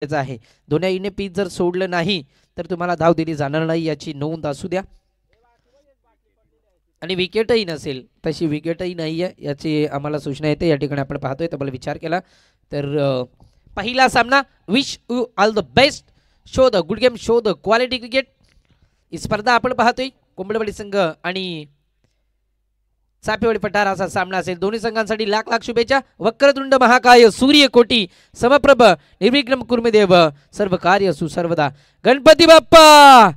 आहे. दोन्हीने पीच जर सोडलं नाही तर तुम्हाला धाव दिली जाणार नाही याची नोंद असू द्या. आणि विकेटही नसेल, तशी विकेटही नाही आहे याची आम्हाला सूचना येते. या ठिकाणी आपण पाहतोय तब्बल विचार केला तर पहिला सामना wish you all the best. Show the good game, show the quality cricket. ही स्पर्धा आपण पाहतोय कुंबळवाडी संघ आणि चापेवाडी पठार असा सामना असेल. दोन्ही संघांसाठी लाख लाख शुभेच्छा. वक्रतुंड महाकाय सूर्यकोटी समप्रभ निर्विघ्न कुर्मदेव सर्व कार्य सुसर्वदा. गणपती बाप्पा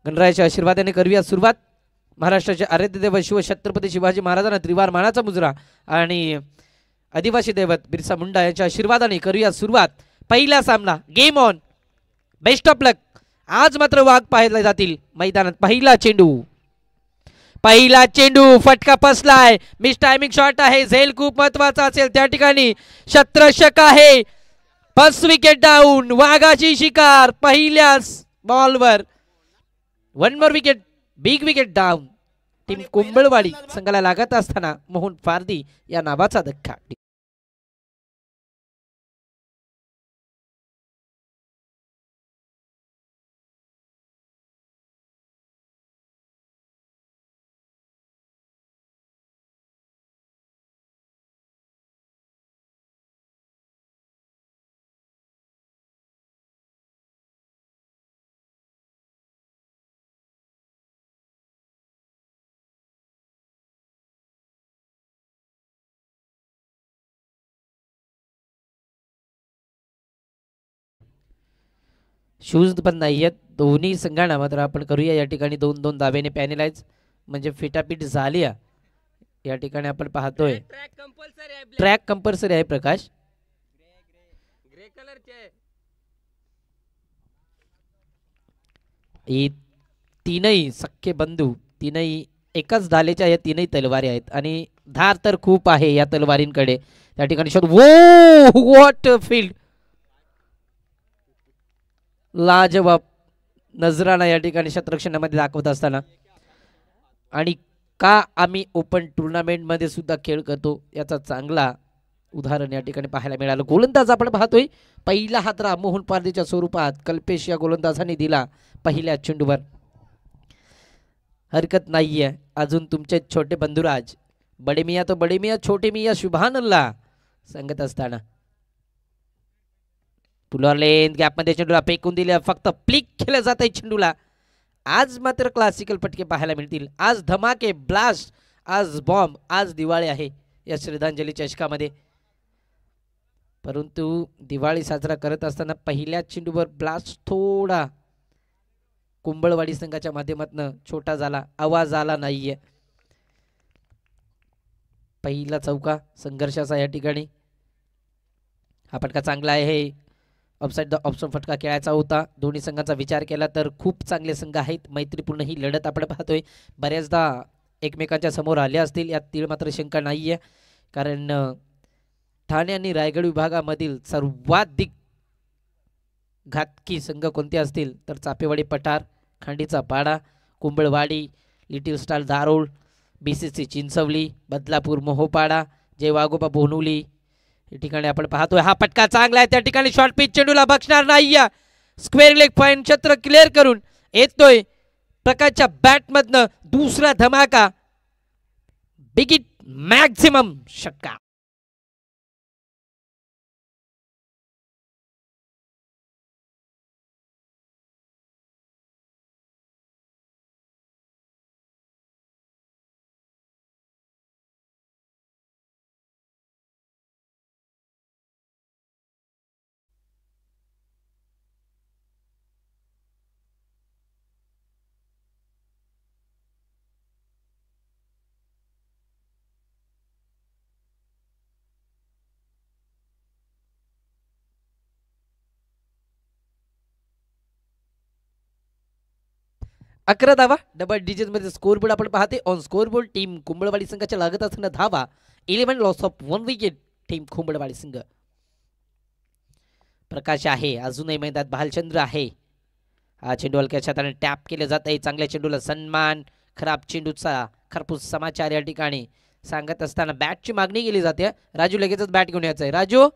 गणरायाच्या आशीर्वादाने करूया सुरुवात. महाराष्ट्राचे आराध्य दैवत शिव छत्रपती शिवाजी महाराजांना त्रिवार मानाचा मुजरा आणि आदिवासी दैवत बिरसा मुंडा यांच्या आशीर्वादाने करूया सुरुवात. पहिला सामना गेम ऑन. बेस्ट ऑफ लक. आज मात्र वाघ पाहायला जातील मैदानात. पहिला चेंडू, पहिला चेंडू फटका फसलाय. मिस टायमिंग शॉट आहे. झेल खूप महत्वाचा असेल त्या ठिकाणी. शत्रशक आहे. 5 विकेट डाऊन. वाघाची शिकार पहिल्याच बॉलवर. 1 more wicket. Big wicket down. Team Kumbalwadi संघाला लागत असताना मोहन फारदी या नावाचा धक्का. शूज पण नाही आहेत दोन्ही संघांना. मात्र आपण करूया या ठिकाणी 2-2 धावेने पॅनलाइज म्हणजे फिटापीट झाली. या ठिकाणी आपण पाहतोय ट्रॅक कंपल्सरी आहे. प्रकाश ग्रे कलरचे. ही तीनही सख्खे बंधू, तीनही एकाच धालेच्या या तीनही तलवारी आहेत आणि धार तर खूप आहे या तलवारींकडे. त्या ठिकाणी शोध. वो व्हॉट फील्ड. लाजवाब नजराना या ठिकाणी शतरक्षणामध्ये दाखवत असताना. आणि का आम्ही ओपन टुर्नामेंटमध्ये सुद्धा खेळ करतो याचा चांगला उदाहरण या ठिकाणी पाहायला मिळालं. गोलंदाज आपण पाहतोय पहिला हातरा मोहन पारदेच्या स्वरूपात कल्पेश या गोलंदाजाने दिला पहिल्या चेंडूवर. हरकत नाहीये. अजून तुमचे छोटे बंधुराज बडे मिया तो बडे मिया छोटे मिया शुभान अल्लाह सांगत असताना पुलर लेन गॅपमध्ये चेंडूला फेकून दिले. फक्त प्लिक केलं जात आहे चेंडूला. आज मात्र क्लासिकल फटके पाहायला मिळतील. आज धमाके, ब्लास्ट, आज बॉम्ब, आज दिवाळी आहे या श्रद्धांजली चषकामध्ये. परंतु दिवाळी साजरा करत असताना पहिल्या चेंडूवर ब्लास्ट थोडा कुंबळवाडी संघाच्या माध्यमातून छोटा झाला. आवाज आला नाहीये. पहिला चौका संघर्षाचा या ठिकाणी. हा फटका चांगला आहे. ऑफसाइड द ऑप्शन फटका खेळायचा होता. दोन्ही संघांचा विचार केला तर खूप चांगले संघ आहेत. मैत्रीपूर्ण ही लढत आपण पाहतोय. बऱ्याचदा एकमेकांच्या समोर आले असतील यात तीळ मात्र शंका नाहीये. कारण ठाणे आणि रायगड विभागामधील सर्वाधिक घातकी संघ कोणते असतील तर चापेवाडी पठार, खांडीचा Pada, Kumbalwadi, little star Darol, BCC Chinchavali, Badlapur Mohopada, Jai Waghoba Bonuli या ठिकाणी आपण पाहतोय. हा फटका चांगला आहे. त्या ठिकाणी शॉर्ट पिच चेंडूला बक्षणार नाही. स्क्वेअर लेग पॉइंट छत्र क्लिअर करून येतोय प्रकाशच्या बॅटमधनं दुसरा धमाका. बिगिट मॅक्झिमम षटका. अकरा धावा डबल डिजिट मध्ये स्कोरबोर्ड आपण पाहते. ऑन स्कोरबोर्ड टीम कुंबळवाडी संघाच्या लागत असताना धावा 11 लॉस ऑफ 1 विकेट टीम कुंबळवाडी संघ. प्रकाश आहे अजूनही मैदानात. भालचंद्र आहे. हा चेंडू हलक्या छताने टॅप केले जात आहे. चांगल्या चेंडूला सन्मान. खराब चेंडूचा खरपूस समाचार या ठिकाणी सांगत असताना बॅटची मागणी केली जाते. राजू लगेचच बॅट घेऊन यायचं आहे. राजू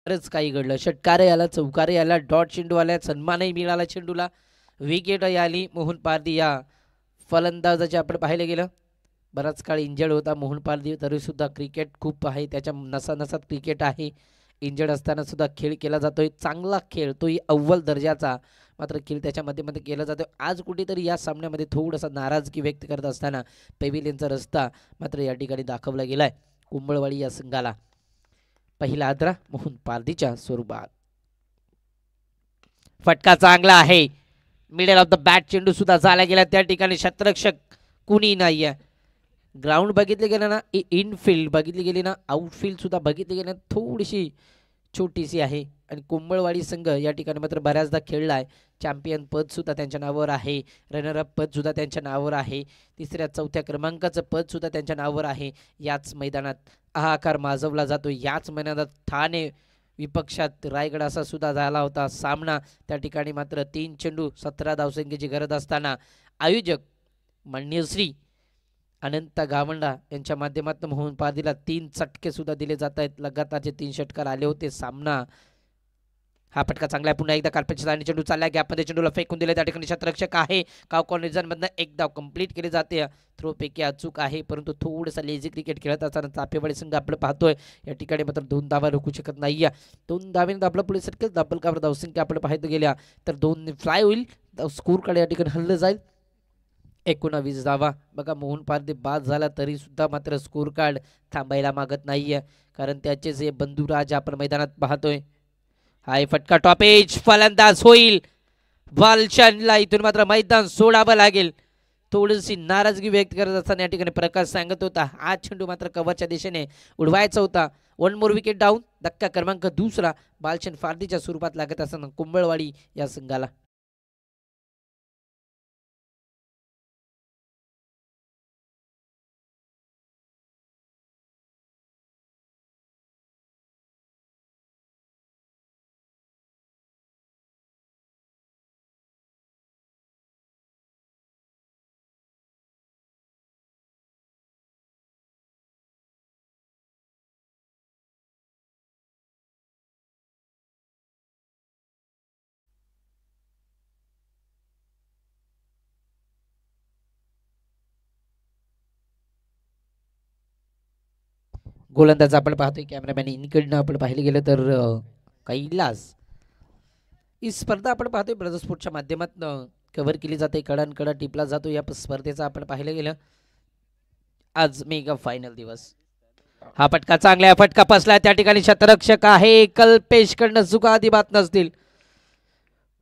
बरंच काही घडलं. षटकारे आला, चौकारे आला, डॉट चेंडू आला, सन्मानही मिळाला चेंडूला, विकेटही आली. मोहन पारधी या फलंदाजाचे आपण पाहिलं गेलं बराच काळ इंजर्ड होता मोहन पारधी, तरी सुद्धा क्रिकेट खूप आहे त्याच्या नसानसात क्रिकेट आहे. इंजर्ड असताना सुद्धा खेळ केला जातोय, चांगला खेळ तोही अव्वल दर्जाचा, मात्र खेळ त्याच्या मध्ये केला जातोय. आज कुठेतरी या सामन्यामध्ये थोडासा नाराजगी व्यक्त करत असताना पेव्हिलियनचा रस्ता मात्र या ठिकाणी दाखवला गेलाय कुंभळवाडी या संघाला. पहिला आदरा मोहन पारधीच्या स्वरूपात. फटका चांगला आहे, मिडल ऑफ द बॅट चेंडू सुद्धा झाला गेला. त्या ठिकाणी क्षेत्ररक्षक कुणी नाहीये. ग्राउंड बघितले गेलं ना, इनफिल्ड बघितली गेली ना, आउटफिल्ड सुद्धा बघितली गेली ना, थोडीशी छोटीशी आहे. आणि कुंभळवाडी संघ या ठिकाणी मात्र बऱ्याचदा खेळला आहे. चॅम्पियन पद सुद्धा त्यांच्या नावावर आहे, रनरअप पद सुद्धा त्यांच्या नावावर आहे, तिसऱ्या चौथ्या क्रमांकाचं पद सुद्धा त्यांच्या नावावर आहे. याच मैदानात हाहाकार माजवला जातो. याच मैदानात ठाणे विपक्षात रायगड असा सुद्धा झाला होता सामना. त्या ठिकाणी मात्र 3 चेंडू 17 धावसंख्येची गरज असताना आयोजक मान्यश्री अनंत गावंडा यांच्या माध्यमातून मोहन पारधीला 3 चटके सुद्धा दिले जात आहेत. लगातारचे 3 षटकार आले होते. सामना हा फटका चांगला आहे. पुन्हा एकदा कार्पेटच्या आणि चेंडू चालला, गॅपमध्ये चेंडूला फेकून दिले. त्या ठिकाणी क्षेत्ररक्षक आहे, काव कॉर्नर मधनं एक धाव कंप्लीट केली जाते. थ्रो पैकी अचूक आहे, परंतु थोडंसं लेझी क्रिकेट खेळत असताना चापेवाडी संघ आपण पाहतोय या ठिकाणी मात्र 2 धावा रोखू शकत नाही. 2 धावेने आपलं पुढे सरकेल. डबल कावर धावसंख्या आपण पाहायला गेल्या तर 2 फ्लाय होईल, स्कोर कडे या ठिकाणी हल्लं जाईल. 19 धावा. बघा मोहन पारधी बाद झाला तरी सुद्धा मात्र स्कोर कार्ड थांबायला मागत नाहीये, कारण त्याचेच हे बंधुराज आपण मैदानात पाहतोय. हाय फटका टॉपेज, फलंदाज होईल बालशनला. इथून मात्र मैदान सोडावं लागेल. थोडीशी नाराजगी व्यक्त करत असताना या ठिकाणी प्रकाश सांगत होता हा चेंडू मात्र कव्हरच्या दिशेने उडवायचा होता. 1 मोर विकेट डाऊन. धक्का क्रमांक 2 बालशन फार्दीच्या स्वरूपात लागत असताना कुंभळवाडी या संघाला. गोलंदाज आपण पाहतोय कॅमेरामॅन इनकडनं आपण पाहिलं गेलं तर कैलास. ही स्पर्धा आपण पाहतोय ब्रदर स्पोर्टच्या माध्यमातून कव्हर केली जाते, कडानकडा टिपला जातो. या स्पर्धेचा आपण पाहिलं गेलं आज मेगा फायनल दिवस. हा फटका चांगला आहे, फटका फसला. त्या ठिकाणी क्षेत्ररक्षक आहे कल्पेश कडनं चुका अजिबात नसतील.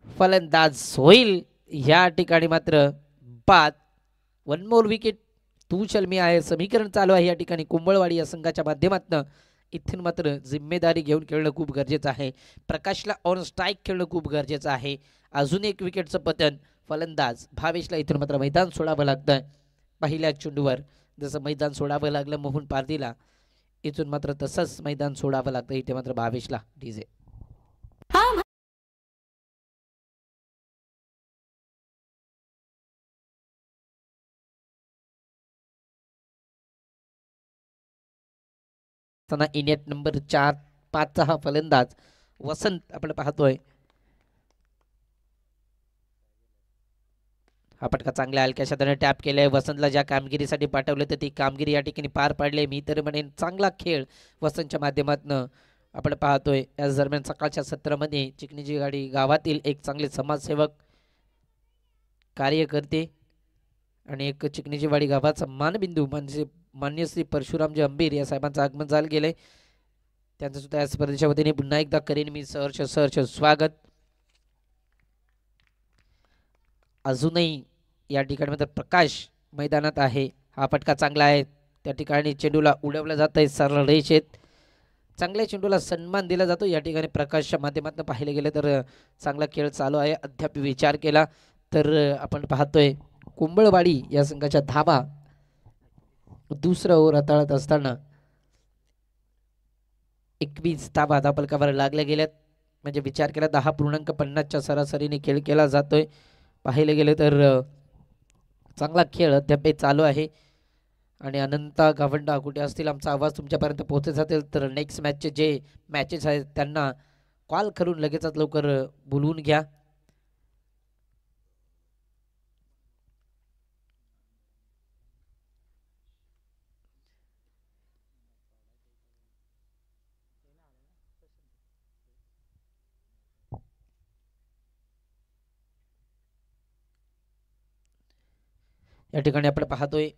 फलंदाज होईल या ठिकाणी मात्र बाद. 1 मोर विकेट तू चलमी आहे. समीकरण चालू आहे या ठिकाणी कुंभळवाडी या संघाच्या माध्यमातून. इथून मात्र जिम्मेदारी घेऊन खेळणं खूप गरजेचं आहे. प्रकाशला ऑन स्ट्राईक खेळणं खूप गरजेचं आहे. अजून एक विकेटचं पतन. फलंदाज भावेशला इथून मात्र मैदान सोडावं लागतं. पहिल्या चेंडूवर जसं मैदान सोडावं लागलं मोहन पारधीला, इथून मात्र तसंच मैदान सोडावं लागतं इथे मात्र भावेशला. डीजे इनियट नंबर 4-5 हा फलंदाज वसंत आपण पाहतोय. हा फटका चांगल्या हलक्या शतकाने टॅप केलाय. वसंतला ज्या कामगिरीसाठी पाठवलं तर ती कामगिरी या ठिकाणी पार पाडले. मी तर म्हणेन चांगला खेळ वसंतच्या माध्यमातून आपण पाहतोय. याच दरम्यान सकाळच्या सत्रामध्ये चिकणीची गाडी गावातील एक चांगले समाजसेवक कार्यकर्ते आणि एक चिकणीची वाडी गावाचा मानबिंदू म्हणजे मान्य श्री परशुरामजी अंबीर या साहेबांचं आगमन झालं गेलंय. त्यांचं सुद्धा या स्पर्धेच्या वतीने पुन्हा एकदा करेन मी सहर्ष स्वागत. अजूनही या ठिकाणी मात्र प्रकाश मैदानात आहे. हा फटका चांगला आहे. त्या ठिकाणी चेंडूला उडवलं जात आहे सरळ रेषेत. चांगल्या चेंडूला सन्मान दिला जातो. या ठिकाणी प्रकाशच्या माध्यमातून पाहिलं गेलं तर चांगला खेळ चालू आहे. अद्याप विचार केला तर आपण पाहतोय कुंभळवाडी या संघाच्या धावा दुसरा ओव्हर हाताळत असताना 21 धावा धापलकावर लागल्या गेल्यात. म्हणजे विचार केला 10.50च्या सरासरीने खेळ केला जातोय. पाहिलं गेलं तर चांगला खेळ अद्याप चालू आहे. आणि अनंत गावंडा कुठे असतील, आमचा आवाज तुमच्यापर्यंत पोहोचत असेल तर नेक्स्ट मॅचचे जे मॅचेस आहेत त्यांना कॉल करून लगेचच लवकर बोलवून घ्या. या ठिकाणी आपण पाहतोय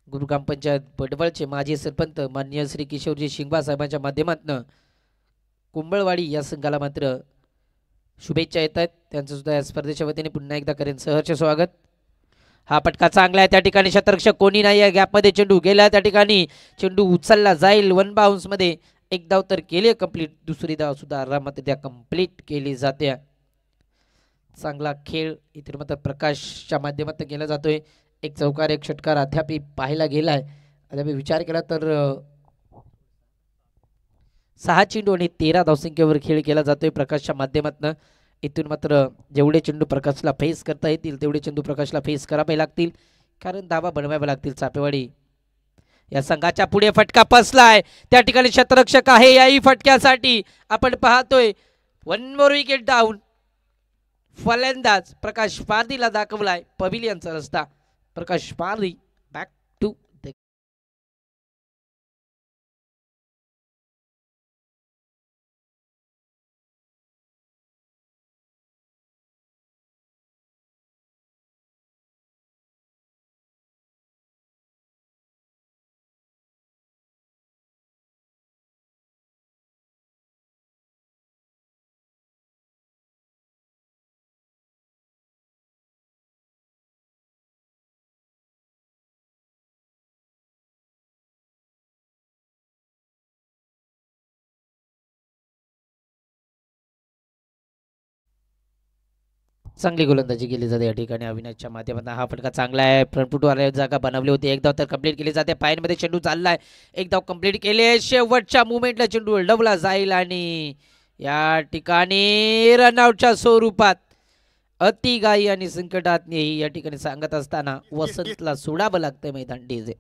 गुरु ग्रामपंचायत बडवळचे माजी सरपंच माननीय श्री किशोरजी शिंगबा साहेबांच्या माध्यमातून कुंबळवाडी या संघाला मात्र शुभेच्छा येत आहेत. त्यांचं सुद्धा या स्पर्धेच्या वतीने पुन्हा एकदा करेन सहर्ष स्वागत. हा पटका चांगला आहे, त्या ठिकाणी शतरक्षक कोणी नाही आहे, गॅपमध्ये चेंडू गेला, त्या ठिकाणी चेंडू उचलला जाईल. 1 बाउन्स मध्ये एक धाव तर केली कंप्लीट, दुसरी धाव सुद्धा आरामात त्या कंप्लीट केली जाते. चांगला खेळ इथे मात्र प्रकाशच्या माध्यमातून केला जातोय. एक चौकार एक षटकार अद्याप पाहायला गेलाय. अद्याप विचार केला तर 6 चेंडू आणि 13 धावसंख्येवर खेळ केला जातोय प्रकाशच्या माध्यमातून. इथून मात्र जेवढे चेंडू प्रकाशला फेस करता येतील तेवढे चेंडू प्रकाशला फेस करावे लागतील, कारण धावा बनवाव्या लागतील. चापेवाडी या संघाच्या पुढे फटका पसलाय, त्या ठिकाणी शतरक्षक आहे. याही फटक्यासाठी आपण पाहतोय 1 मोर विकेट डाऊन. फलंदाज प्रकाश पारधीला दाखवलाय पविलियनचा रस्ता. प्रकाश पारधी बॅक टू चांगली गोलंदाजी केली जाते या ठिकाणी अविनाशच्या माध्यमातून. हा फटका चांगला आहे, फ्रंटफुटवर जागा बनवली होती. एक धाव तर कंप्लीट केली जाते. पायांमध्ये चेंडू चाललाय, एक धाव कंप्लीट केली. शेवटच्या मुवमेंटला चेंडू डबला जाईल आणि या ठिकाणी रनआउटच्या स्वरूपात अतिघाई आणि संकटात या ठिकाणी सांगत असताना वसंतला सोडावं लागतंय मैदान डीजे.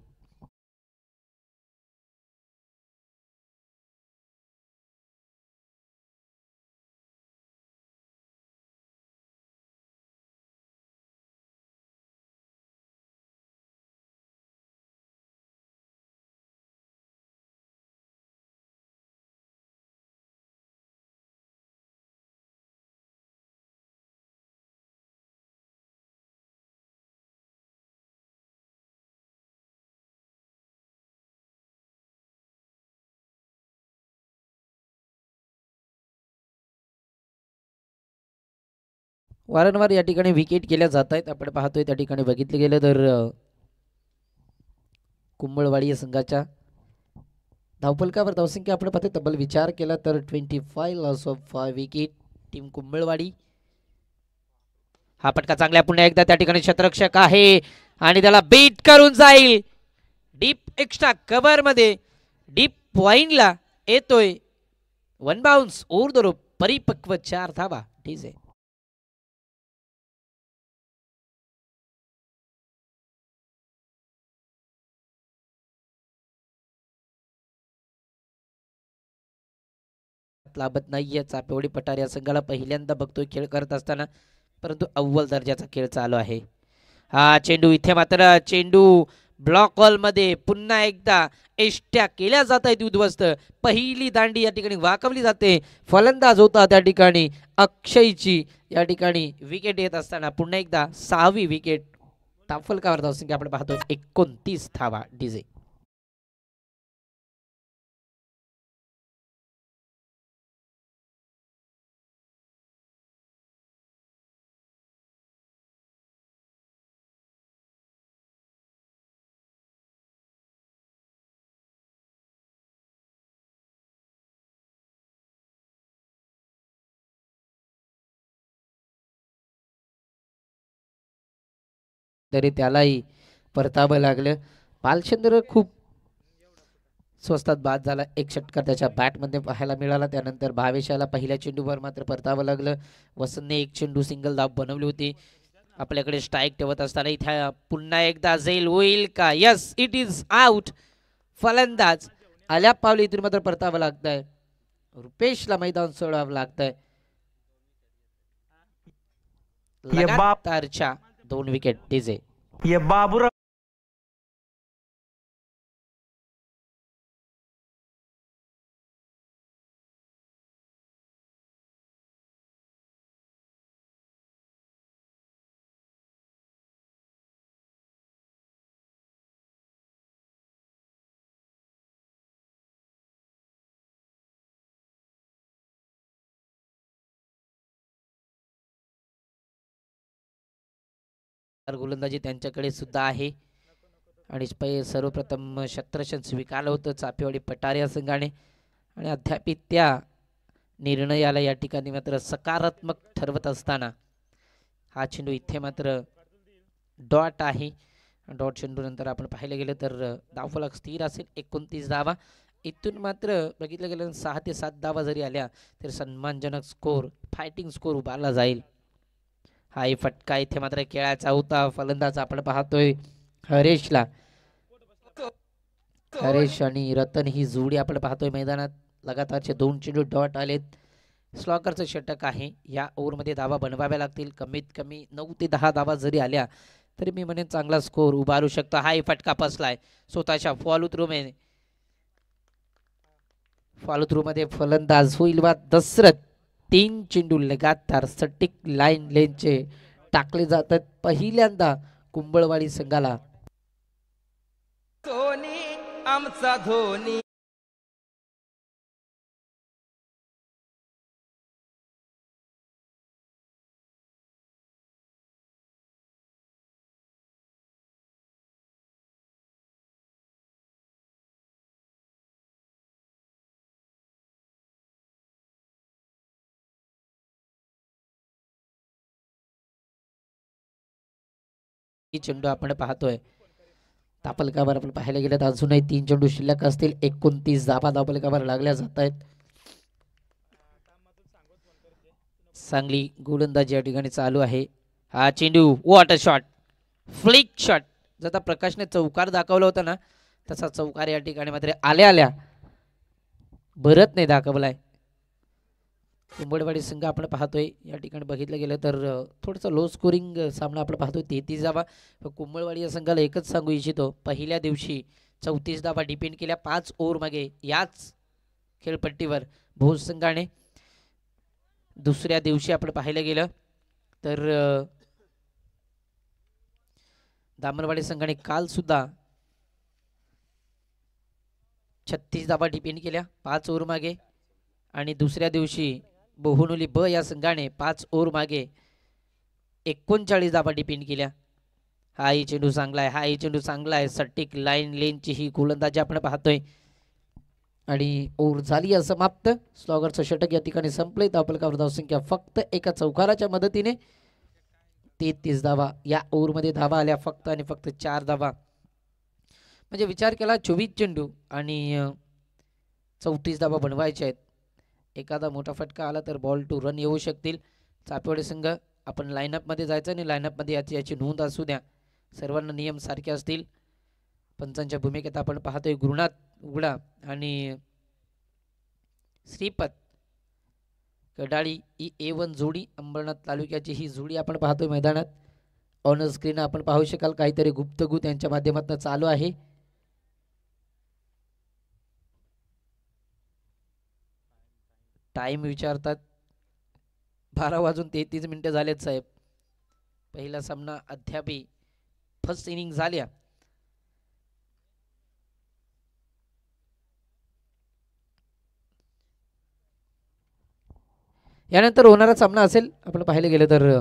वारंवार या ठिकाणी विकेट केल्या जात आहेत. आपण पाहतोय त्या ठिकाणी बघितलं गेलं तर कुंबळवाडी या संघाच्या धावफलकावर धावसंख्या आपण पाहतोय तब्बल विचार केला तर 25 लॉस ऑफ 5 विकेट टीम कुंबळवाडी. हा पटका चांगला पुन्हा एकदा त्या ठिकाणी शतरक्षक आहे आणि त्याला बीट करून जाईल. डीप एक्स्ट्रा कव्हर मध्ये डीप पॉइंटला येतोय. 1 बाउन्स ओव्हर द रोप, परिपक्व 4 धावा. ठीक आहे. लाभत नाहीये. चापेवाडी पठार या संघाला पहिल्यांदा बघतोय खेळ करत असताना, परंतु अव्वल दर्जाचा खेळ चालू आहे. हा चेंडू इथे मात्र चेंडू ब्लॉक हॉल मध्ये पुन्हा एकदा एष्ट्या केल्या जात आहेत उद्ध्वस्त. पहिली दांडी या ठिकाणी वाकवली जाते. फलंदाज होता त्या ठिकाणी अक्षयची. या ठिकाणी विकेट येत असताना पुन्हा एकदा 6वी विकेट. धावफलकावर धावसंख्या आपण पाहतो 29 धावा. डीजे तरी त्यालाही परतावं लागलं. बालचंद्र खूप स्वस्तात बाद झाला. एक षटकार त्याच्या बॅटमध्ये पाहायला मिळाला. त्यानंतर भावेशाला पहिल्या चेंडूवर मात्र परतावं लागलं. वसंतने एक चेंडू सिंगल धाव बनवली होती. आपल्याकडे स्ट्राईक ठेवत असताना इथे पुन्हा एकदा झेल होईल का? Yes, it is out. फलंदाज आल्या पावली इथून मात्र परतावं लागतंय. रुपेशला मैदान सोडावं लागतंय. लगातारच्या 2 विकेट डीजे. ये बाबूराव गोलंदाजी त्यांच्याकडे सुद्धा आहे आणि सर्वप्रथम शत्रशन स्वीकारलं होतं चापेवाडी पटार या संघाने आणि अद्याप त्या निर्णयाला या ठिकाणी मात्र सकारात्मक ठरवत असताना हा चेंडू इथे मात्र डॉट आहे. डॉट चेंडू नंतर आपण पाहिलं गेलं तर धावफलक स्थिर असेल 29 धावा. इथून मात्र बघितलं गेलं 6 ते 7 धावा जरी आल्या तर सन्मानजनक स्कोर फायटिंग स्कोर उभारला जाईल. हाही फटका इथे मात्र खेळायचा होता. फलंदाज आपण पाहतोय हरेशला. हरेश आणि रतन ही जोडी आपण पाहतोय मैदानात. लगातारचे 2 चेंडू डॉट आलेत. स्लॉकरचं षटक आहे. या ओव्हरमध्ये धावा बनवाव्या लागतील. कमीत कमी 9 ते 10 धावा जरी आल्या तरी मी म्हणेन चांगला स्कोर उभारू शकतो. हाही फटका फसलाय स्वतःच्या फॉलो थ्रू मध्ये फलंदाज होईल वा दसरथ. 3 चेंडू लगातार सटीक लाईन लेनचे टाकले जातात पहिल्यांदा कुंभळवाडी संघाला. धोनी आमचा धोनी. चेंडू आपण पाहतोय धापलकावर आपण पाहायला गेलं तर अजूनही 3 चेंडू शिल्लक असतील. 29 धावा धापलकावर लागल्या जात आहेत. चांगली गोलंदाजी या ठिकाणी चालू आहे. हा चेंडू वॉटर शॉट फ्लिक शॉट. जसा प्रकाशने चौकार दाखवला होता ना तसा चौकार या ठिकाणी मात्र आल्या भरत नाही दाखवलाय. कुंभळवाडी संघ आपण पाहतोय या ठिकाणी बघितलं गेलं तर थोडंसं लो स्कोरिंग सामना आपण पाहतोय. 33 धावा. कुंभळवाडी या संघाला एकच सांगू इच्छितो पहिल्या दिवशी 34 धावा डिपेंड केल्या 5 ओव्हर मागे याच खेळपट्टीवर भोज संघाने. दुसऱ्या दिवशी आपण पाहिलं गेलं तर दामनवाडी संघाने काल सुद्धा 36 धावा डिपेंड केल्या 5 ओव्हर मागे आणि दुसऱ्या दिवशी बोहुनोली ब या संघाने 5 ओव्हर मागे 39 धावा डिपेंड केल्या. हाही चेंडू चांगला आहे. हाही चेंडू चांगला आहे. सटीक लाईन लेनची ही गोलंदाजी आपण पाहतोय आणि ओव्हर झाली असमाप्त. स्लॉगरचं षटक या ठिकाणी संपले. धावफलकावर धावसंख्या फक्त एका चौकाराच्या मदतीने 33 धावा. या ओव्हरमध्ये धावा आल्या फक्त आणि फक्त 4 धावा. म्हणजे विचार केला 24 चेंडू आणि 34 धावा बनवायचे आहेत. एखादा मोठा फटका आला तर बॉल टू रन येऊ शकतील. चापेवाडी संघ आपण लाईनअपमध्ये जायचं आणि लाईनअपमध्ये याची नोंद असू द्या. सर्वांना नियम सारखे असतील. पंचांच्या भूमिकेत आपण पाहतोय गुरुनाथ उघडा आणि श्रीपत कडाळी ही A1 जोडी अंबरनाथ तालुक्याची ही जोडी आपण पाहतोय मैदानात. ऑन स्क्रीन आपण पाहू शकाल काहीतरी गुप्तगू त्यांच्या माध्यमातून चालू आहे. टाइम विचारतात 12:33 झालेत साहेब. पहिला सामना अद्याप फर्स्ट इनिंग झाल्या. यानंतर होणारा सामना असेल आपण पाहिलं गेलं तर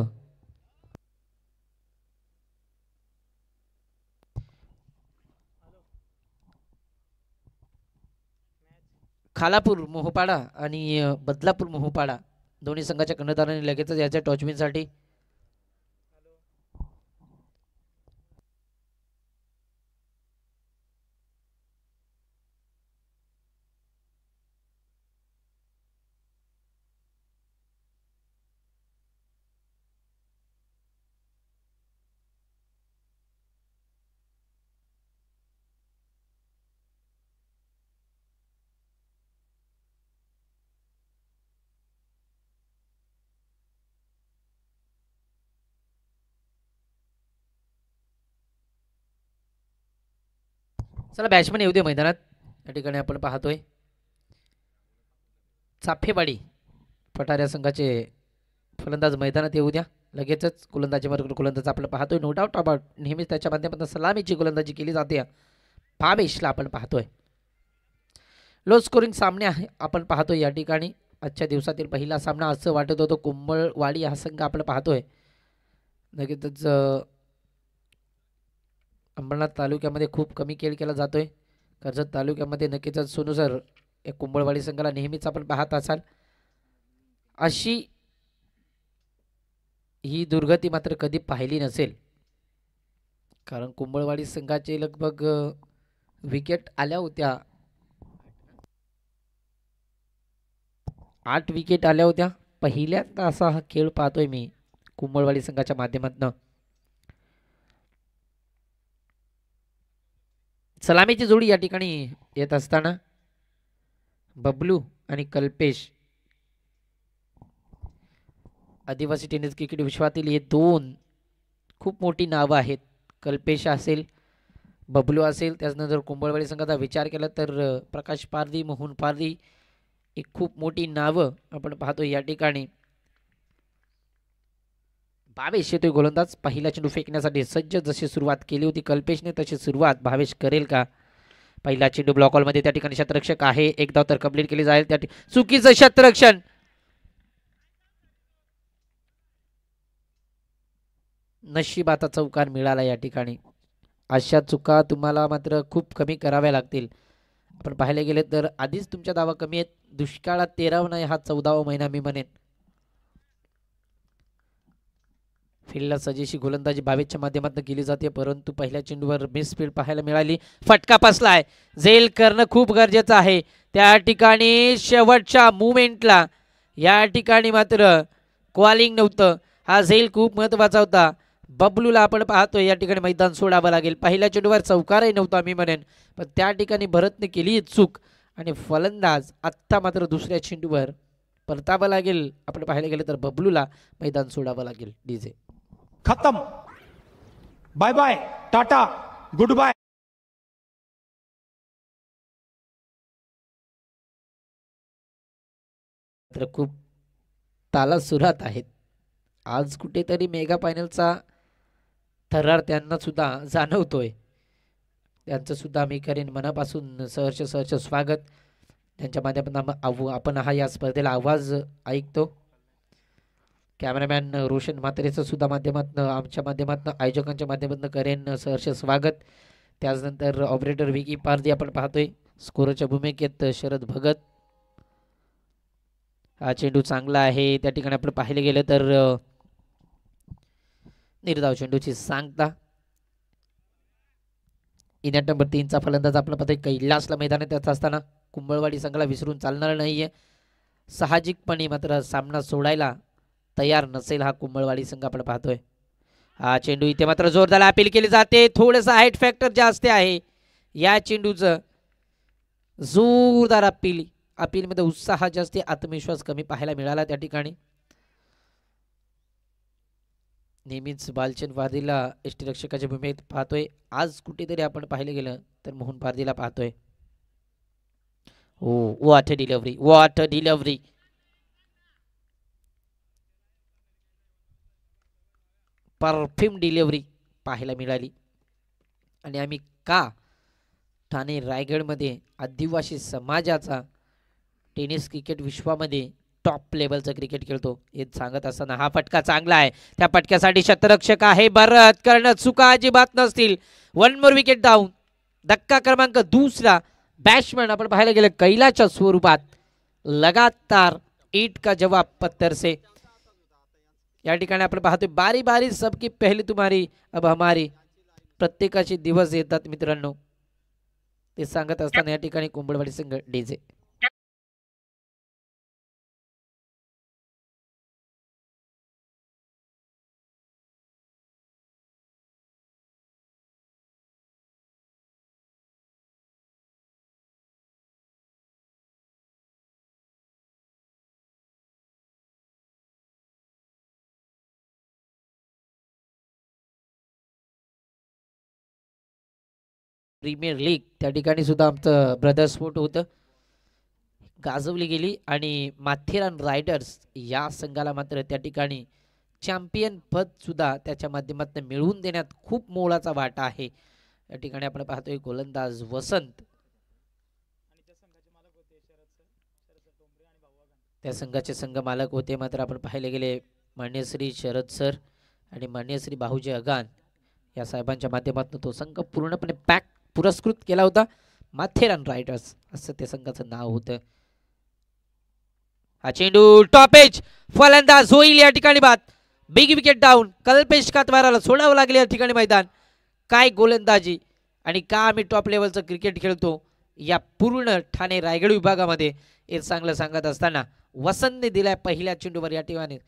खालापूर मोहपाडा आणि बदलापूर मोहपाडा दोन्ही संघाच्या कर्णधारांनी लगेचच याच्या टॉचविनसाठी चला बॅट्समन येऊ दे मैदानात. या ठिकाणी आपण पाहतोय चाफेवाडी पठाऱ्या संघाचे फलंदाज मैदानात येऊ द्या. लगेचच गोलंदाजीवर गोलंदाज आपण पाहतोय. नो डाऊट अबाउट नेहमीच त्याच्या माध्यमातून सलामीची गोलंदाजी केली जाते. भावेशला आपण पाहतोय. लो स्कोरिंग सामने आहे आपण पाहतोय या ठिकाणी. आजच्या दिवसातील पहिला सामना असं वाटत होतं. कुंभळवाडी हा संघ आपण पाहतोय लगेचच अंबरनाथ तालुक्यामध्ये खूप कमी खेळ केला जातोय. कर्जत तालुक्यामध्ये नक्कीच सोनू सर या कुंभळवाडी संघाला नेहमीच आपण पाहत असाल. अशी ही दुर्गती मात्र कधी पाहिली नसेल, कारण कुंभळवाडी संघाचे लगभग विकेट आल्या होत्या. 8 विकेट आल्या होत्या. पहिल्यांदा असा हा खेळ पाहतोय मी कुंभळवाडी संघाच्या माध्यमातून. सलामीची जोडी या ठिकाणी येत असताना बबलू आणि कल्पेश. आदिवासी टेनिस क्रिकेट विश्वातील हे 2 खूप मोठी नावं आहेत. कल्पेश असेल, बबलू असेल. त्याचनंतर कुंभळवाडी संघाचा विचार केला तर प्रकाश पारधी, मोहन पारधी एक खूप मोठी नावं आपण पाहतो या ठिकाणी. भावेश येतोय गोलंदाज. पहिला चेंडू फेकण्यासाठी सज्ज. जशी सुरुवात केली होती कल्पेशने तशी सुरुवात भावेश करेल का? पहिला चेंडू ब्लॉक हॉलमध्ये. त्या ठिकाणी शतरक्षक आहे. एक धाव तर कंप्लीट केली जाईल. त्या चुकीचं शतरक्षण. नशिबाचा चौकार मिळाला या ठिकाणी. अशा चुका तुम्हाला मात्र खूप कमी कराव्या लागतील. आपण पाहायला गेले तर आधीच तुमच्या धावा कमी आहेत. दुष्काळात 13वा नाही हा 14वा महिना मी म्हणेन. फील्डला सजेशी गोलंदाजी भावेशच्या माध्यमातून केली जाते, परंतु पहिल्या चेंडूवर मिसफील्ड पाहायला मिळाली. फटका बसलाय. झेल करणं खूप गरजेचं आहे त्या ठिकाणी. शेवटच्या मुवमेंटला या ठिकाणी मात्र कॉलिंग नव्हतं. हा झेल खूप महत्वाचा होता. बबलूला आपण पाहतोय या ठिकाणी मैदान सोडावं लागेल. पहिल्या चेंडूवर चौकारही नव्हता मी म्हणेन, पण त्या ठिकाणी भरतने केली चूक आणि फलंदाज आत्ता मात्र दुसऱ्या चेंडूवर परतावं लागेल. आपण पाहायला गेलं तर बबलूला मैदान सोडावं लागेल. डीजे खत्म. Bye bye, tata, goodbye. तर खूप ताला सुरात आहेत आज. कुठेतरी मेगा फायनलचा थरार त्यांना सुद्धा जाणवतोय. त्यांचं सुद्धा मी करेन मनापासून सहर्ष स्वागत. त्यांच्या माध्यमातून आपण हा या स्पर्धेला आवाज ऐकतो. कॅमेरामॅन रोशन म्हात्रेचं सुद्धा माध्यमातून आमच्या माध्यमातून आयोजकांच्या माध्यमातून करेन सहर्ष स्वागत. त्याचनंतर ऑपरेटर विकी पारधी आपण पाहतोय. स्कोरच्या भूमिकेत शरद भगत. हा चेंडू चांगला आहे. त्या ठिकाणी आपण पाहिले गेलं तर निर्धाव चेंडूची सांगता. इनिंग नंबर 3चा फलंदाज आपण पाहतोय कैलासला मैदानात येत असताना. कुंभळवाडी संघाला विसरून चालणार नाहीये. साहजिकपणे मात्र सामना सोडायला तयार नसेल हा कुंभळवाडी संघ आपण पाहतोय. हा चेंडू इथे मात्र जोरदार अपील केली जाते. थोडंसं हाईट फॅक्टर जास्त आहे या चेंडूचं. जोरदार अपीलमध्ये उत्साह जास्त, आत्मविश्वास कमी पाहायला मिळाला त्या ठिकाणी. नेहमीच बालचंद पारधीला यष्टीरक्षकाच्या भूमिकेत पाहतोय. आज कुठेतरी आपण पाहिलं गेलं तर मोहन पारधीला पाहतोय. हो, what a delivery. Perfume delivery पाहायला मिळाली. आणि आम्ही का ठाणे रायगडमध्ये आदिवासी समाजाचा टेनिस क्रिकेट विश्वामध्ये टॉप लेवलचं क्रिकेट खेळतो हे सांगत असताना हा फटका चांगला आहे. त्या फटक्यासाठी शतरक्षक आहे भरत करणं चुका अजिबात नसतील. 1 मोर विकेट डाऊन. धक्का क्रमांक 2. बॅट्समॅन आपण पाहायला गेलं कैलाच्या स्वरूपात लगातार ईट का जवाब पत्थर से. या ठिकाणी आपण पाहतोय बारी बारी सबकी पहली तुम्हारी अब हमारी. प्रत्येकाचे दिवस येतात मित्रांनो ते सांगत असताना या ठिकाणी कुंभळवाडी संघ डीजे. प्रीमियर लीग त्या ठिकाणी सुद्धा आमचं ब्रदर स्पोर्ट होतं, गाजवली गेली आणि माथेरान रायडर्स या संघाला मात्र त्या ठिकाणी चॅम्पियन पद सुद्धा त्याच्या माध्यमातून मिळवून देण्यात खूप मोलाचा वाटा आहे. या ठिकाणी आपण पाहतोय गोलंदाज वसंत, त्या संघाचे संघ मालक होते, मात्र आपण पाहिले गेले मान्य श्री शरद सर आणि मान्य श्री बाहुजी अगान या साहेबांच्या माध्यमातून तो संघ पूर्णपणे पॅक पुरस्कृत केला होता. माथेरान रायडर्स असं त्या संघाचं नाव होतं. हा चेंडू टॉप एज, फलंदाज होईल या ठिकाणी बाद. बिग विकेट डाऊन, कल्पेश कातवाराला सोडावं लागले या ठिकाणी मैदान. काय गोलंदाजी आणि का आम्ही टॉप लेवलचं क्रिकेट खेळतो या पूर्ण ठाणे रायगड विभागामध्ये हे चांगलं सांगत असताना वसंतने दिलाय पहिल्या चेंडूवर या ठिकाणी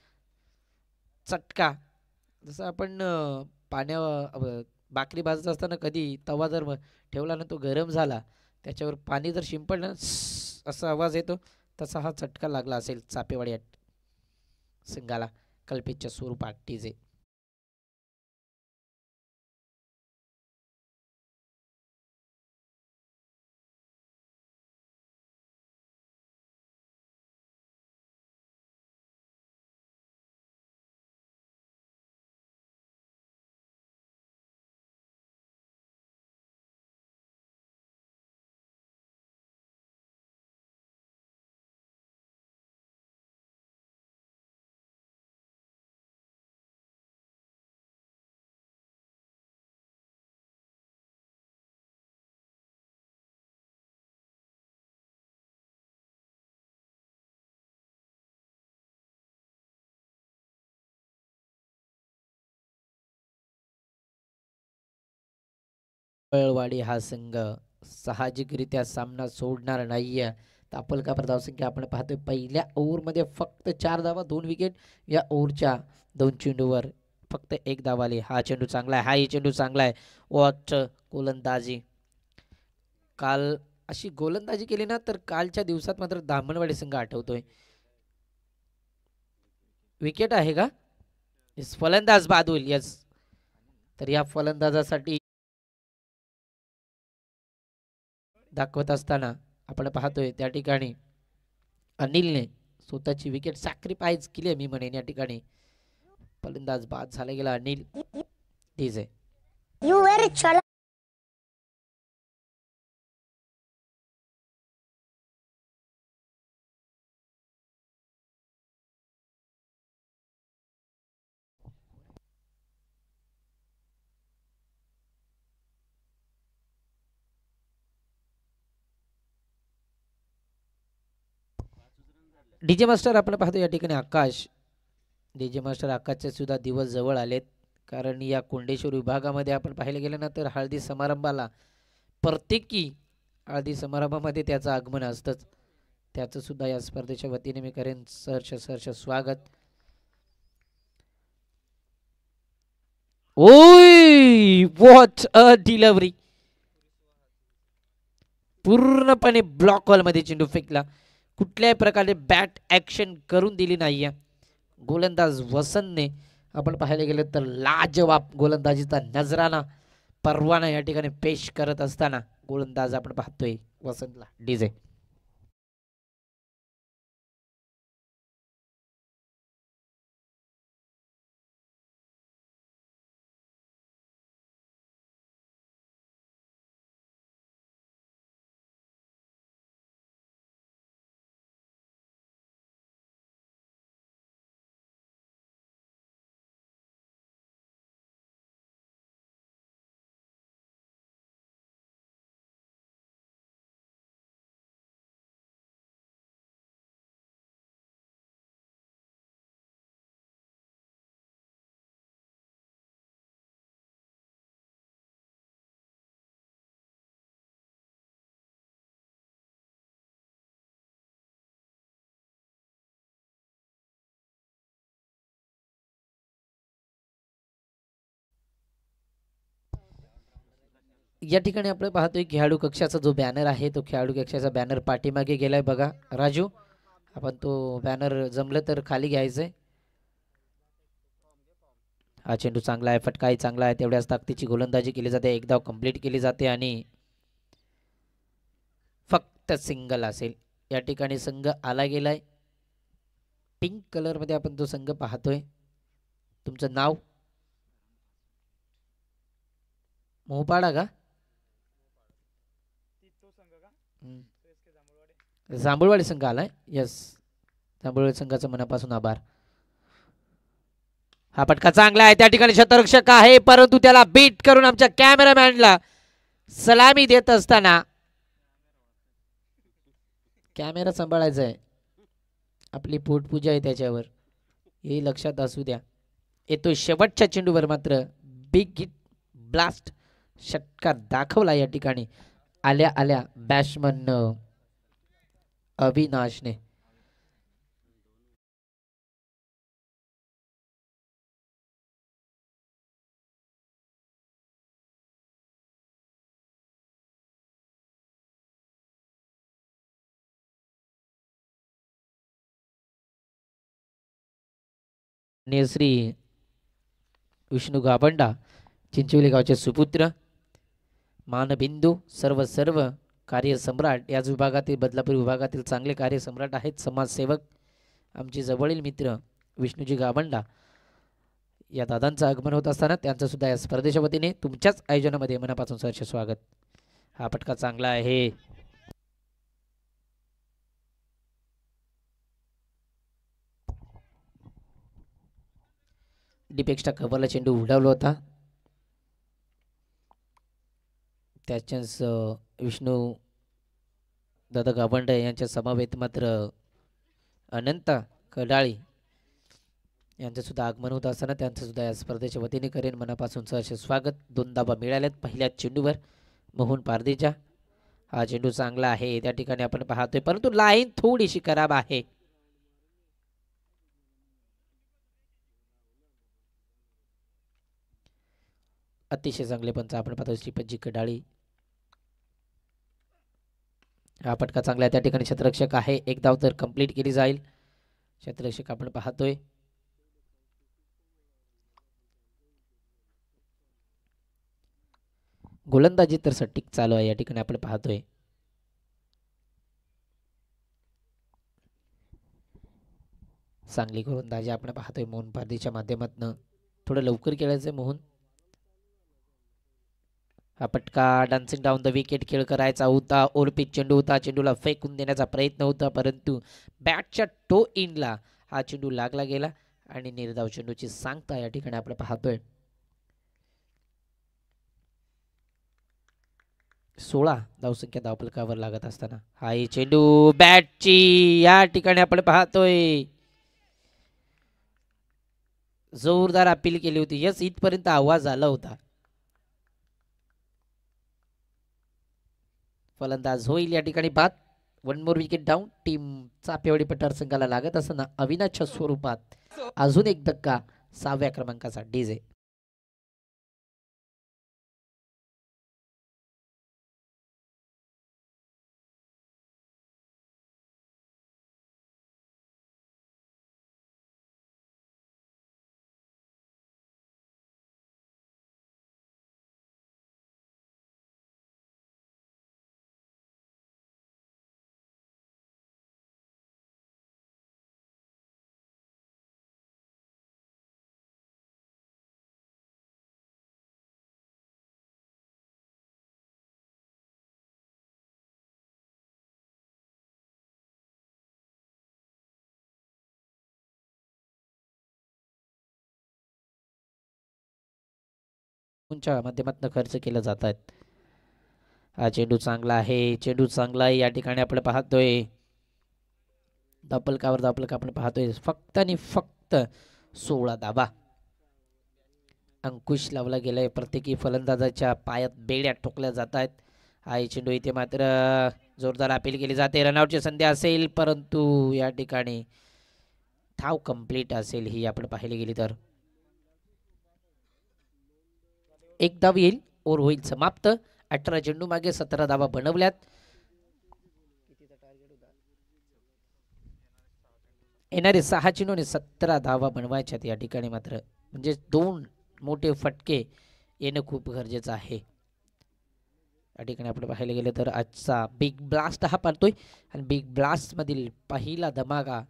चटका. जसं आपण पाण्या भाकरी भाजत असताना कधी तवा जर ठेवला ना तो गरम झाला त्याच्यावर पाणी जर शिंपडलं असा आवाज येतो, तसा हा चटका लागला असेल चापेवाडी संघाला कल्पेशच्या स्वरूपात. टीजे वाडी हा संघ साहजिकरित्या सामना सोडणार नाहीये. तापलकापर धावसंख्या आपण पाहतोय पहिल्या ओव्हरमध्ये फक्त 4 धावा 2 विकेट. या ओव्हरच्या 2 चेंडूवर फक्त 1 धाव आली. हा चेंडू चांगला आहे, हाही चेंडू चांगला आहे. वॉट गोलंदाजी, काल अशी गोलंदाजी केली ना तर कालच्या दिवसात मात्र दामणवाडी संघ आठवतोय. विकेट आहे का? फलंदाज बाद होईल. यस, तर या फलंदाजासाठी दाखवत असताना आपण पाहतोय त्या ठिकाणी अनिलने स्वतःची विकेट सॅक्रिफाईस केली मी म्हणेन. या ठिकाणी फलंदाज बाद झाला गेला अनिल. ठीक आहे. डीजे मास्टर आपण पाहतो या ठिकाणी आकाश, डीजे मास्टर आकाशचे सुद्धा दिवस जवळ आलेत. कारण या कोंडेश्वर विभागामध्ये आपण पाहिले गेलं ना तर हळदी समारंभाला प्रत्येकी हळदी समारंभामध्ये त्याचं आगमन असतंच. त्याचं सुद्धा या स्पर्धेच्या वतीने मी करेन सहर्ष स्वागत. ओय, व्हॉट अ डिलिव्हरी, पूर्णपणे ब्लॉक हॉल मध्ये चेंडू फेकला. कुठल्याही प्रकारे बॅट ऍक्शन करून दिली नाहीये. गोलंदाज वसंतने आपण पाहायला गेलं तर लाजवाब गोलंदाजीचा नजराना परवाना या ठिकाणी पेश करत असताना गोलंदाज आपण पाहतोय वसंतला. डीजे या ठिकाणी आपण पाहतोय खेळाडू कक्षाचा जो बॅनर आहे तो खेळाडू कक्षाचा बॅनर पाठीमागे गेलाय बघा राजू. आपण तो बॅनर जमलं तर खाली घ्यायचंय. हा चेंडू चांगला आहे, फटकाही चांगला आहे, तेवढ्याच ताकदीची गोलंदाजी केली जाते. एक धाव कंप्लीट केली जाते आणि फक्त सिंगल असेल. या ठिकाणी संघ आला गेलाय. पिंक कलर मध्ये आपण तो संघ पाहतोय. तुमचं नाव? मोहपाडा का? जांभूळवाडी संघ आलाय. यस, जांभूळवाडी संघाचं मनापासून आभार. हा फटका चांगला आहे. त्या ठिकाणी शतरक्षक आहे, परंतु त्याला बीट करून आमच्या कॅमेरामॅनला सलामी देत असताना कॅमेरा सांभाळायचा आहे. आपली पोटपूजा आहे त्याच्यावर, हे लक्षात असू द्या. येतो शेवटच्या चेंडूवर मात्र बिग हिट ब्लास्ट षटकार दाखवला या ठिकाणी आल्या आल्या बॅट्समन अविनाशने. श्री विष्णू गाबंडा, चिंचोली गावचे सुपुत्र, मानबिंदू, सर्व कार्यसम्राट. याच विभागातील, बदलापूर विभागातील चांगले कार्यसम्राट आहेत, समाजसेवक, आमचे जवळील मित्र विष्णूजी गाबंडा. या दादांचं आगमन होत असताना त्यांचं सुद्धा या स्पर्धेच्या वतीने तुमच्याच आयोजनामध्ये मनापासून सहर्ष स्वागत. हा फटका चांगला आहे. डीपेक्स्टा कव्हरला चेंडू उडावला होता. त्याच्याच विष्णू दादा गाबंडे यांच्या समवेत मात्र अनंत कडाळी यांचं सुद्धा आगमन होत असताना त्यांचं सुद्धा या स्पर्धेच्या वतीने करेन मनापासून सहर्ष स्वागत. 2 धावा मिळाल्यात पहिल्याच चेंडूवर मोहन पारदेच्या. हा चेंडू चांगला आहे त्या ठिकाणी आपण पाहतोय, परंतु लाईन थोडीशी खराब आहे. अतिशय चांगले पंच आपण पाहतो श्रीपतजी कडाळी. हा फटका चांगला आहे त्या ठिकाणी क्षेत्ररक्षक आहे. एक धाव तर कंप्लीट केली जाईल. क्षेत्ररक्षक आपण पाहतोय. गोलंदाजी तर सटीक चालू आहे या ठिकाणी आपण पाहतोय. चांगली गोलंदाजी आपण पाहतोय मोहन पारदीच्या माध्यमातून. थोडं लवकर खेळायचंय मोहन. हा पटका डान्सिंग डाऊन द विकेट खेळ करायचा होता. ओलपिच चेंडू होता, चेंडूला फेकून देण्याचा प्रयत्न होता, परंतु बॅटच्या टो इनला हा चेंडू लागला गेला आणि निर्धाव चेंडूची सांगता या ठिकाणी आपण पाहतोय. 16 धावसंख्या धावफलकावर लागत असताना हा चेंडू बॅटची या ठिकाणी आपण पाहतोय जोरदार अपील केली होती. यस, इथपर्यंत आवाज आला होता. फलंदाज होईल या ठिकाणी बाद. 1 मोर विकेट डाऊन. टीम चापेवाडी पठार संघाला लागत असताना अविनाशच्या स्वरूपात अजून एक धक्का 6व्या क्रमांकाचा डीजे. च्या माध्यमातून खर्च केला जात आहेत. हा चेंडू चांगला आहे, चेंडू चांगला आहे या ठिकाणी आपण पाहतोय. धावफलकावर आपण पाहतोय फक्त आणि फक्त 16 धावा. अंकुश लावला गेलाय. प्रत्येकी फलंदाजाच्या पायात बेड्या ठोकल्या जात आहेत. हा चेंडू इथे मात्र जोरदार अपील केली जाते. रनआउटची संधी असेल, परंतु या ठिकाणी धाव कंप्लीट असेल ही आपण पाहिली गेली तर. एक धाव येईल, ओव्हर होईल समाप्त. 18 चेंडू मागे 17 धावा बनवल्यात. येणारे 6 चेंडू आणि 17 धावा बनवायच्यात या ठिकाणी मात्र, म्हणजे 2 मोठे फटके येणं खूप गरजेचं आहे. या ठिकाणी आपण पाहायला गेलं तर आजचा बिग ब्लास्ट हा पाहतोय आणि बिग ब्लास्टमधील पहिला धमाका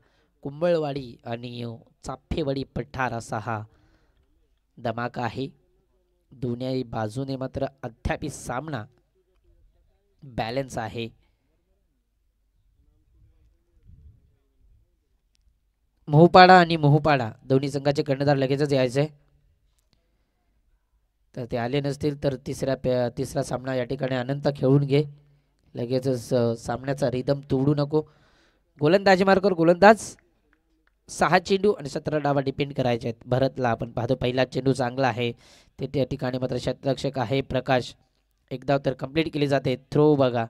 कुंबळवाडी आणि चाफेवाडी पठार असा हा धमाका आहे. दोन्ही बाजूने मात्र अद्याप सामना बॅलन्स आहे. मोहपाडा आणि मोहपाडा दोन्ही संघाचे कर्णधार लगेचच यायचे, तर ते आले नसतील तर तिसरा सामना या ठिकाणी अनंत खेळून घे. लगेचच सामन्याचा रिदम तोडू नको. गोलंदाजी मार्कर गोलंदाज 6 चेंडू आणि 17 डावा डिपेंड करायचे आहेत. भरतला आपण पाहतो पहिला चेंडू चांगला आहे, ते त्या ठिकाणी मात्र क्षेत्ररक्षक आहे प्रकाश. एकदा तर कंप्लीट केली जाते. थ्रो बघा,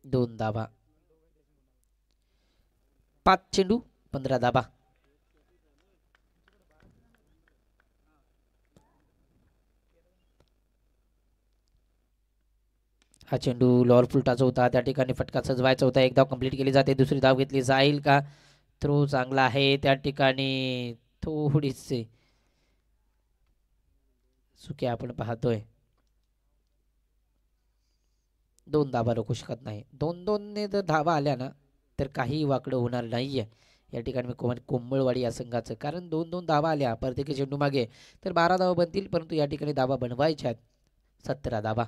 दोन धाबा. 5 चेंडू 15 धाबा. हा चेंडू लॉर फुलटाचा होता, त्या ठिकाणी फटका सजवायचा होता. एक धाव कंप्लीट केली जाते. दुसरी धाव घेतली जाईल का? थ्रो चांगला आहे, त्या ठिकाणी थोडीसे चुके आपण पाहतोय. 2 धाबा रोखू शकत नाही. 2-2ने जर धावा आल्या ना तर काही वाकडं होणार नाहीये या ठिकाणी. मी कोंबळवाडी या संघाचं, कारण 2-2 धावा आल्या प्रत्येकी चेंडू मागे तर 12 धावा बनतील, परंतु या ठिकाणी धावा बनवायच्या आहेत 17 धावा.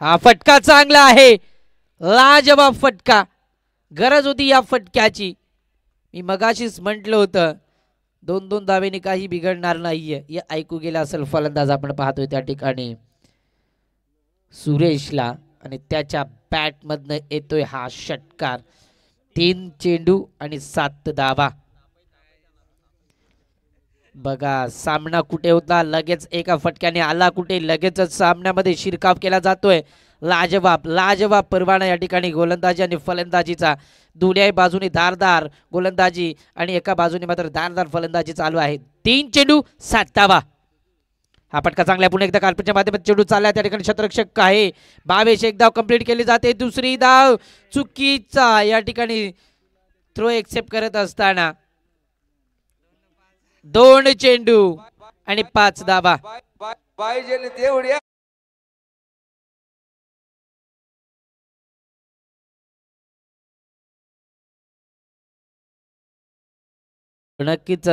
हा फटका चांगला आहे, लाजवाब फटका. गरज होती या फटक्याची. मी मगाशीच म्हटलं होतं 2-2 धावेने काही बिघडणार नाहीये. या ऐकू गेला असेल फलंदाज आपण पाहतोय त्या ठिकाणी सुरेशला, आणि त्याच्या बॅटमधनं येतोय हा षटकार. 3 चेंडू आणि 7 धावा. बघा सामना कुठे होता, लगेच एका फटक्याने आला कुठे. लगेचच सामन्यामध्ये शिरकाव केला जातोय. लाजवाब लाजवाब परवाना या ठिकाणी गोलंदाजी आणि फलंदाजीचा. दोन्ही बाजूने धारदार गोलंदाजी आणि एका बाजूने मात्र धारदार फलंदाजी चालू आहे. 3 चेंडू 7 धावा. हा फटका चांगला. पुन्हा एकदा कार्पेटच्या माध्यमात चेंडू चालला, त्या ठिकाणी क्षेत्ररक्षक आहे 22. एक धाव कंप्लीट केली जाते. दुसरी धाव चुकीचा या ठिकाणी. थ्रो एक्सेप्ट करत असताना 2 चेंडू आणि 5 धावा. पाहिजे ना तेवढ्या. नक्कीच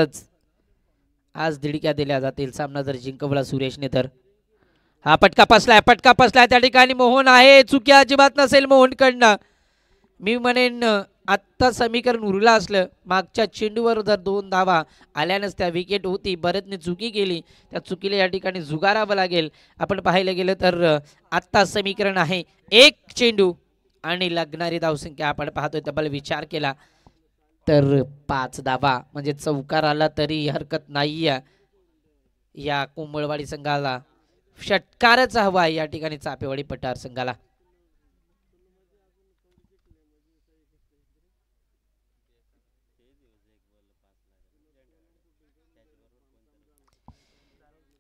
आज दिडक्या दिल्या जातील सामना जर जिंकवला सुरेशने तर. हा फटका पसलाय त्या ठिकाणी मोहन आहे. चुकी अजिबात नसेल मोहनकडनं. मी म्हणेन आत्ता समीकरण उरलं असलं, मागच्या चेंडूवर जर 2 धावा आल्यानंच त्या विकेट होती. भरतने चुकी केली, त्या चुकीला या ठिकाणी झुगारावं लागेल. आपण पाहायला गेलं तर आत्ता समीकरण आहे 1 चेंडू आणि लागणारी धावसंख्या आपण पाहतोय तब्बल विचार केला तर 5 धावा, म्हणजे चौकार आला तरी हरकत नाही. या कोंबळवाडी संघाला षटकारच हवा या ठिकाणी चापेवाडी पठार संघाला.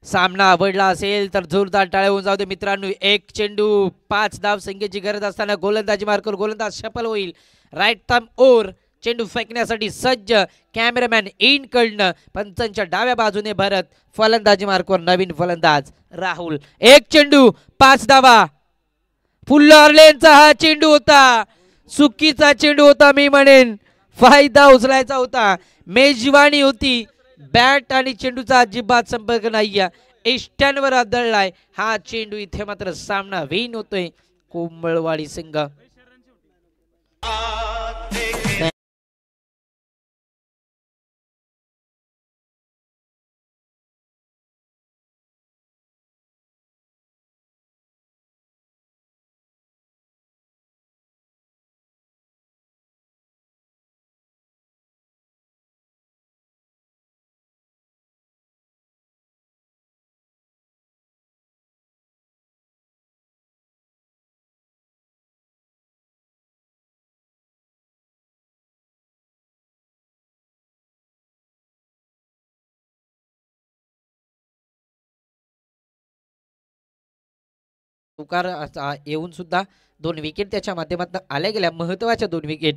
सामना आवडला असेल तर जोरदार टाळ्या होऊन जाऊ दे मित्रांनो. 1 चेंडू 5 धाव संख्येची गरज असताना गोलंदाजी मार्कर गोलंदाज सफल होईल. राईट थंब ओर चेंडू फेकण्यासाठी सज्ज. कॅमेरामॅन इन कडनं पंचांच्या डाव्या बाजूने भरत. फलंदाजी मार्कवर नवीन फलंदाज राहुल. 1 चेंडू 5 धावा. फुल्ल ऑर्लेनचा हा चेंडू होता, चुकीचा चेंडू होता. मी म्हणेन फायदा उचलायचा होता, मेजवानी होती. बॅट आणि चेंडूचा अजिबात संपर्क नाही. इष्ट्यांवर आदळलाय हा चेंडू. इथे मात्र सामना विन होतोय कोंबळवाडी संघ. येऊन सुद्धा 2 विकेट त्याच्या माध्यमातून आल्या गेल्या महत्त्वाच्या 2 विकेट